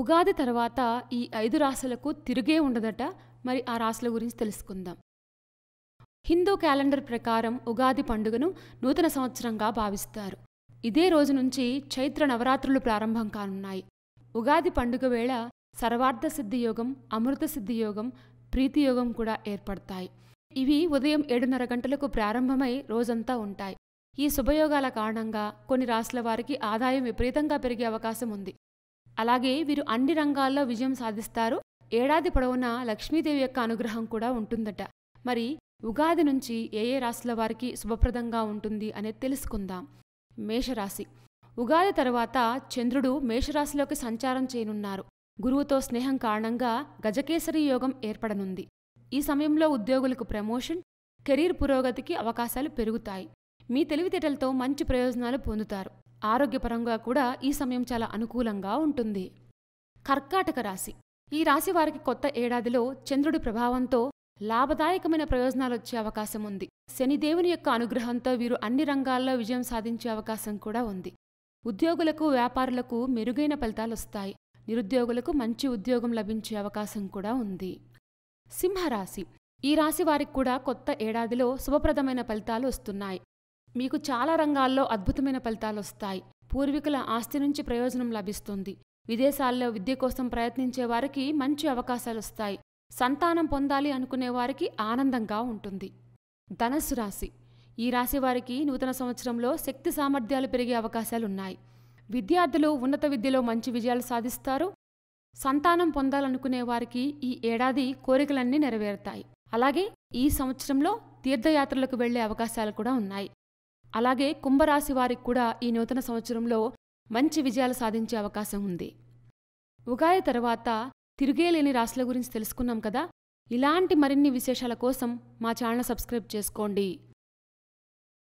ఉగాది తర్వాత ఈ 5 రాశులకు తిరుగే ఉండదట. మరి ఆ రాశుల గురించి తెలుసుకుందాం. హిందూ క్యాలెండర్ ప్రకారం ఉగాది పండుగను నూతన సంవత్సరంగా భావిస్తారు. ఇదే రోజు నుంచి చైత్ర నవరాత్రులు ప్రారంభం కానున్నాయి. ఉగాది పండుగ వేళ సర్వార్థ సిద్ధి యోగం, అమృత సిద్ధి యోగం, ప్రీతి యోగం కూడా ఏర్పడతాయి. ఇవి ఉదయం 7:30 గంటలకు ప్రారంభమై రోజంతా ఉంటాయి. ఈ శుభయోగాల కారణంగా కొన్ని రాశుల వారికి ఆదాయం విపరీతంగా పెరిగే అవకాశం ఉంది. అలాగే వీరు అన్ని రంగాల్లో విజయం సాధిస్తారు. ఏడాది పొడవునా లక్ష్మీదేవి యొక్క అనుగ్రహం కూడా ఉంటుందట. మరి ఉగాది నుంచి ఏ రాశుల వారికి శుభప్రదంగా ఉంటుంది అనేది తెలుసుకుందాం. మేషరాశి. ఉగాది తర్వాత చంద్రుడు మేషరాశిలోకి సంచారం చేయనున్నారు. గురువుతో స్నేహం కారణంగా గజకేసరి యోగం ఏర్పడనుంది. ఈ సమయంలో ఉద్యోగులకు ప్రమోషన్, కెరీర్ పురోగతికి అవకాశాలు పెరుగుతాయి. మీ తెలివితేటలతో మంచి ప్రయోజనాలు పొందుతారు. ఆరోగ్యపరంగా కూడా ఈ సమయం చాలా అనుకూలంగా ఉంటుంది. కర్కాటక రాశి. ఈ రాశి వారికి కొత్త ఏడాదిలో చంద్రుడి ప్రభావంతో లాభదాయకమైన ప్రయోజనాలు వచ్చే అవకాశం ఉంది. శనిదేవుని యొక్క అనుగ్రహంతో వీరు అన్ని రంగాల్లో విజయం సాధించే అవకాశం కూడా ఉంది. ఉద్యోగులకు, వ్యాపారులకు మెరుగైన ఫలితాలొస్తాయి. నిరుద్యోగులకు మంచి ఉద్యోగం లభించే అవకాశం కూడా ఉంది. సింహరాశి. ఈ రాశి వారికి కూడా కొత్త ఏడాదిలో శుభప్రదమైన ఫలితాలు వస్తున్నాయి. మీకు చాలా రంగాల్లో అద్భుతమైన ఫలితాలొస్తాయి. పూర్వీకుల ఆస్తి నుంచి ప్రయోజనం లభిస్తుంది. విదేశాల్లో విద్య కోసం ప్రయత్నించే వారికి మంచి అవకాశాలొస్తాయి. సంతానం పొందాలి అనుకునే వారికి ఆనందంగా ఉంటుంది. ధనస్సు రాశి. ఈ రాశి వారికి నూతన సంవత్సరంలో శక్తి సామర్థ్యాలు పెరిగే అవకాశాలున్నాయి. విద్యార్థులు ఉన్నత విద్యలో మంచి విజయాలు సాధిస్తారు. సంతానం పొందాలనుకునే వారికి ఈ ఏడాది కోరికలన్నీ నెరవేరుతాయి. అలాగే ఈ సంవత్సరంలో తీర్థయాత్రలకు వెళ్లే అవకాశాలు కూడా ఉన్నాయి. అలాగే కుంభరాశి వారికి కూడా ఈ నూతన సంవత్సరంలో మంచి విజయాలు సాధించే అవకాశం ఉంది. ఉగాది తర్వాత తిరిగేలేని రాశుల గురించి తెలుసుకున్నాం కదా. ఇలాంటి మరిన్ని విశేషాల కోసం మా ఛానల్ సబ్స్క్రైబ్ చేసుకోండి.